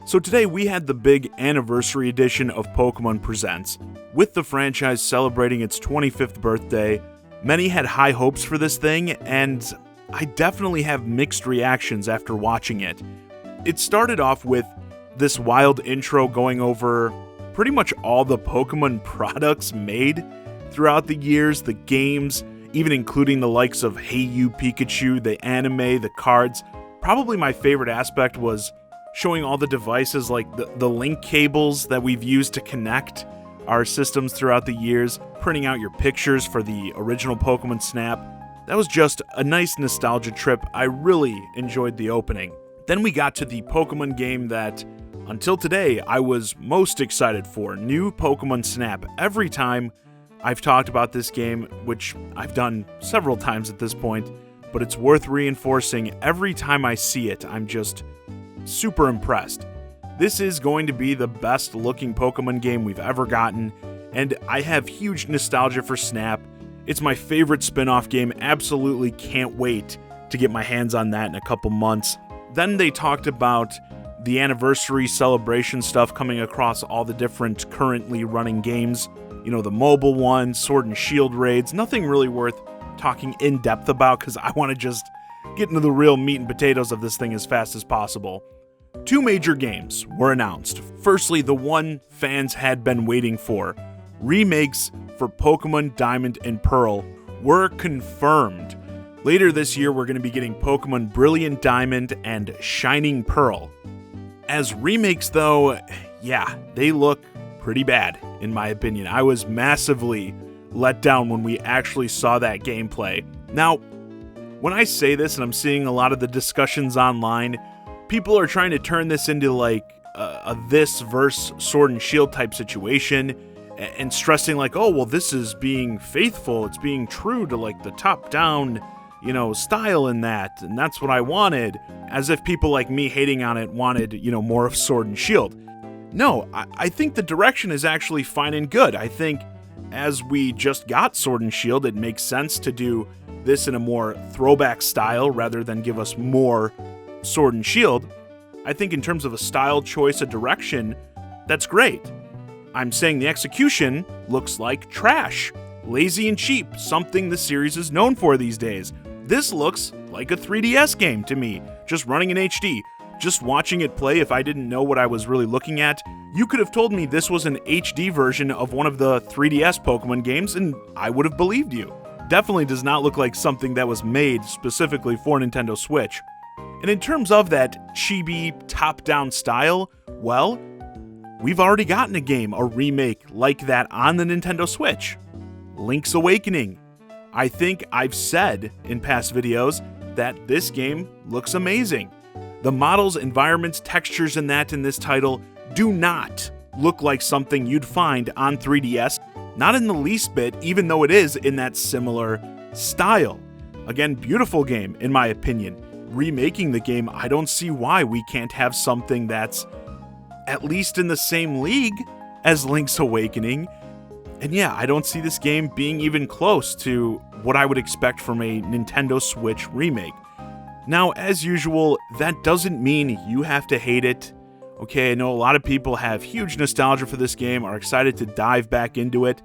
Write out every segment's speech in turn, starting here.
So today we had the big anniversary edition of Pokemon Presents. With the franchise celebrating its 25th birthday, many had high hopes for this thing, and I definitely have mixed reactions after watching it. It started off with this wild intro going over pretty much all the Pokemon products made throughout the years, the games, even including the likes of Hey You Pikachu, the anime, the cards. Probably my favorite aspect was showing all the devices like the link cables that we've used to connect our systems throughout the years, printing out your pictures for the original Pokemon Snap. That was just a nice nostalgia trip. I really enjoyed the opening. Then we got to the Pokemon game that, until today, I was most excited for, new Pokemon Snap. Every time I've talked about this game, which I've done several times at this point, but it's worth reinforcing. Every time I see it, I'm just super impressed. This is going to be the best looking Pokemon game we've ever gotten, and I have huge nostalgia for Snap. It's my favorite spin-off game. Absolutely can't wait to get my hands on that in a couple months. Then they talked about the anniversary celebration stuff coming across all the different currently running games. You know, the mobile one, Sword and Shield raids, nothing really worth talking in depth about because I want to just get into the real meat and potatoes of this thing as fast as possible. Two major games were announced. Firstly, the one fans had been waiting for. Remakes for Pokemon Diamond and Pearl were confirmed. Later this year, we're going to be getting Pokemon Brilliant Diamond and Shining Pearl. As remakes, though, yeah, they look pretty bad, in my opinion. I was massively let down when we actually saw that gameplay. Now, when I say this, and I'm seeing a lot of the discussions online, people are trying to turn this into like a this versus Sword and Shield type situation, and stressing like, oh, well, this is being faithful, it's being true to like the top-down, style in that, and that's what I wanted, as if people like me hating on it wanted, more of Sword and Shield. No, I think the direction is actually fine and good. I think as we just got Sword and Shield, it makes sense to do this in a more throwback style rather than give us more Sword and Shield. I think in terms of a style choice, a direction, that's great. I'm saying the execution looks like trash, lazy and cheap, something the series is known for these days. This looks like a 3DS game to me, just running in HD. Just watching it play, if I didn't know what I was really looking at, you could have told me this was an HD version of one of the 3DS Pokemon games, and I would have believed you. Definitely does not look like something that was made specifically for Nintendo Switch. And in terms of that chibi top-down style, well, we've already gotten a game, a remake like that on the Nintendo Switch. Link's Awakening. I think I've said in past videos that this game looks amazing. The models, environments, textures in this title do not look like something you'd find on 3DS, not in the least bit, even though it is in that similar style. Again, beautiful game, in my opinion. Remaking the game, I don't see why we can't have something that's at least in the same league as Link's Awakening. And yeah, I don't see this game being even close to what I would expect from a Nintendo Switch remake. Now, as usual, that doesn't mean you have to hate it. Okay, I know a lot of people have huge nostalgia for this game, are excited to dive back into it.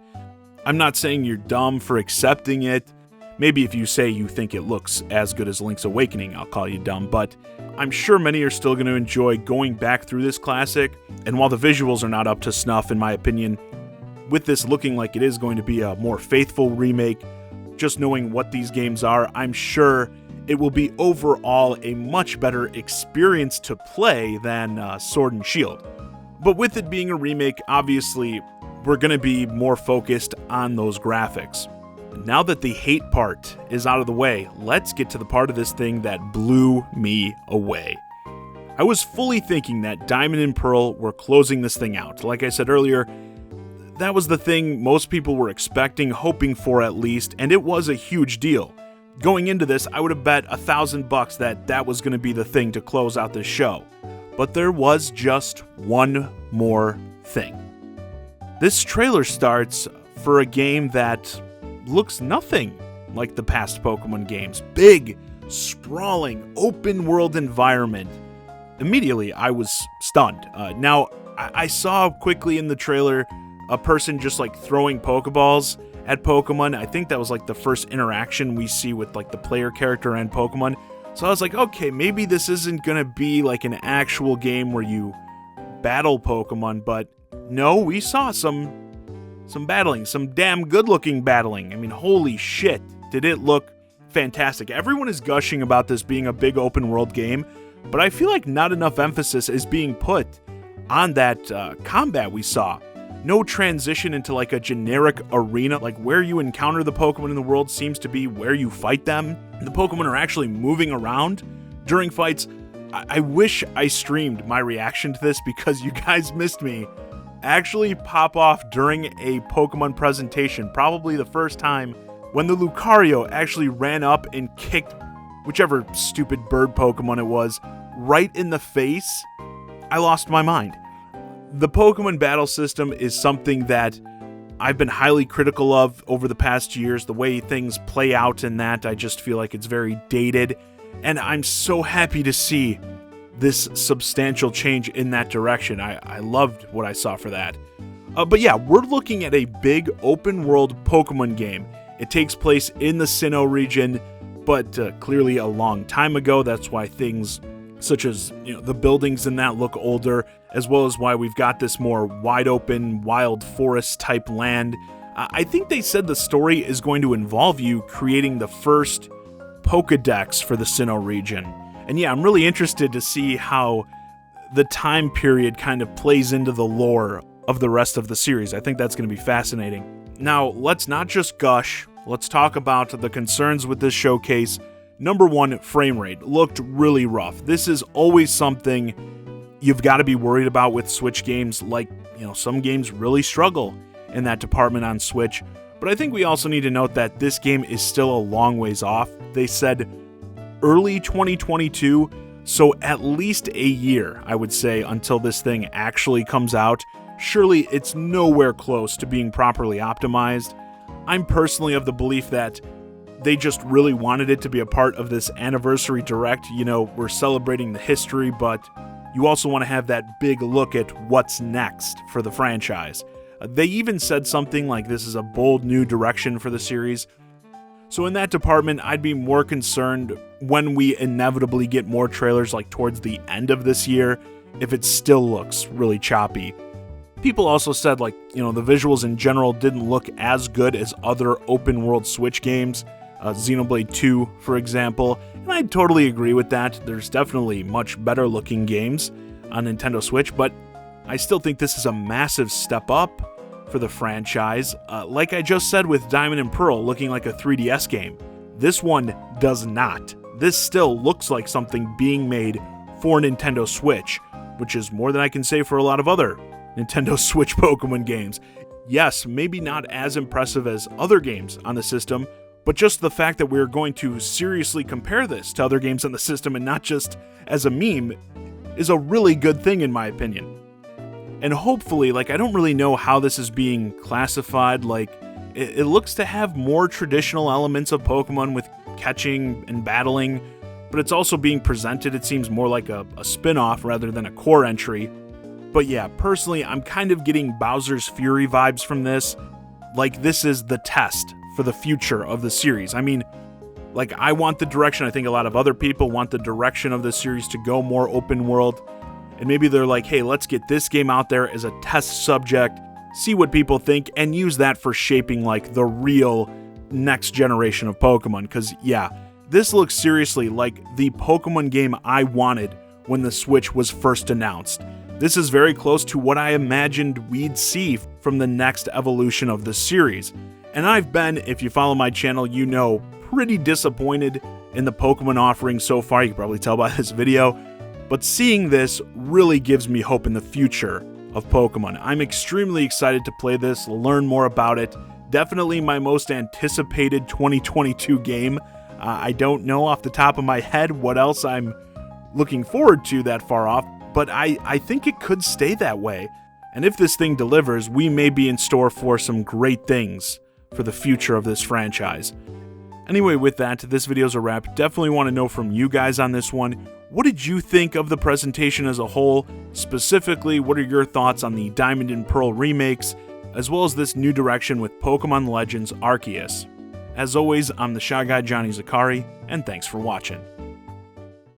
I'm not saying you're dumb for accepting it. Maybe if you say you think it looks as good as Link's Awakening, I'll call you dumb, but I'm sure many are still going to enjoy going back through this classic, and while the visuals are not up to snuff, in my opinion, with this looking like it is going to be a more faithful remake, just knowing what these games are, I'm sure it will be overall a much better experience to play than Sword and Shield. But with it being a remake, obviously, we're going to be more focused on those graphics. Now that the hate part is out of the way, let's get to the part of this thing that blew me away. I was fully thinking that Diamond and Pearl were closing this thing out. Like I said earlier, that was the thing most people were expecting, hoping for at least, and it was a huge deal. Going into this, I would have bet $1,000 that that was going to be the thing to close out this show. But there was just one more thing. This trailer starts for a game that looks nothing like the past Pokemon games. Big, sprawling, open world environment. immediately I was stunned. Now, I saw quickly in the trailer a person just like throwing Pokeballs at Pokemon. I think that was like the first interaction we see with like the player character and Pokemon. So I was like, okay, maybe this isn't gonna be like an actual game where you battle Pokemon, but no, we saw some battling, some damn good-looking battling. I mean, holy shit, did it look fantastic. Everyone is gushing about this being a big open-world game, but I feel like not enough emphasis is being put on that combat we saw. No transition into like a generic arena, like where you encounter the Pokemon in the world seems to be where you fight them. The Pokemon are actually moving around during fights. I wish I streamed my reaction to this because you guys missed me actually pop off during a Pokemon presentation, probably the first time, when the Lucario actually ran up and kicked whichever stupid bird Pokemon it was right in the face. I lost my mind. The Pokemon battle system is something that I've been highly critical of over the past years. The way things play out in that, I just feel like it's very dated, and I'm so happy to see this substantial change in that direction. I loved what I saw for that. But yeah, we're looking at a big open world Pokemon game. It takes place in the Sinnoh region, but clearly a long time ago. That's why things such as, the buildings in that look older, as well as why we've got this more wide open, wild forest type land. I think they said the story is going to involve you creating the first Pokedex for the Sinnoh region. And yeah, I'm really interested to see how the time period kind of plays into the lore of the rest of the series. I think that's going to be fascinating. Now, let's not just gush. Let's talk about the concerns with this showcase. Number one, frame rate. Looked really rough. This is always something you've got to be worried about with Switch games. Like, some games really struggle in that department on Switch. But I think we also need to note that this game is still a long ways off. They said early 2022, so at least a year, I would say, until this thing actually comes out. Surely it's nowhere close to being properly optimized. I'm personally of the belief that they just really wanted it to be a part of this anniversary direct. We're celebrating the history, but you also want to have that big look at what's next for the franchise. They even said something like this is a bold new direction for the series. So in that department, I'd be more concerned when we inevitably get more trailers like towards the end of this year, if it still looks really choppy. People also said the visuals in general didn't look as good as other open world Switch games, Xenoblade 2, for example, and I totally agree with that. There's definitely much better looking games on Nintendo Switch, but I still think this is a massive step up for the franchise. Like I just said with Diamond and Pearl looking like a 3DS game, this one does not. This still looks like something being made for Nintendo Switch, which is more than I can say for a lot of other Nintendo Switch Pokemon games. Yes, maybe not as impressive as other games on the system, but just the fact that we're going to seriously compare this to other games on the system and not just as a meme is a really good thing in my opinion. And hopefully, I don't really know how this is being classified, it looks to have more traditional elements of Pokemon with catching and battling, but it's also being presented, it seems more like a spin-off rather than a core entry. But yeah, personally, I'm kind of getting Bowser's Fury vibes from this. This is the test for the future of the series. I mean, I want the direction, I think a lot of other people want the direction of the series to go more open world. And maybe they're like, hey, let's get this game out there as a test subject, see what people think, and use that for shaping the real next generation of Pokemon. Because yeah, this looks seriously like the Pokemon game I wanted when the Switch was first announced. This is very close to what I imagined we'd see from the next evolution of the series. And I've been, if you follow my channel, pretty disappointed in the Pokemon offering so far. You can probably tell by this video. But seeing this really gives me hope in the future of Pokemon. I'm extremely excited to play this, learn more about it. Definitely my most anticipated 2022 game. I don't know off the top of my head what else I'm looking forward to that far off, but I think it could stay that way. And if this thing delivers, we may be in store for some great things for the future of this franchise. Anyway, with that, this video's a wrap. Definitely want to know from you guys on this one. What did you think of the presentation as a whole? Specifically, what are your thoughts on the Diamond and Pearl remakes, as well as this new direction with Pokemon Legends Arceus? As always, I'm the Shy Guy Johnny Zakari, and thanks for watching.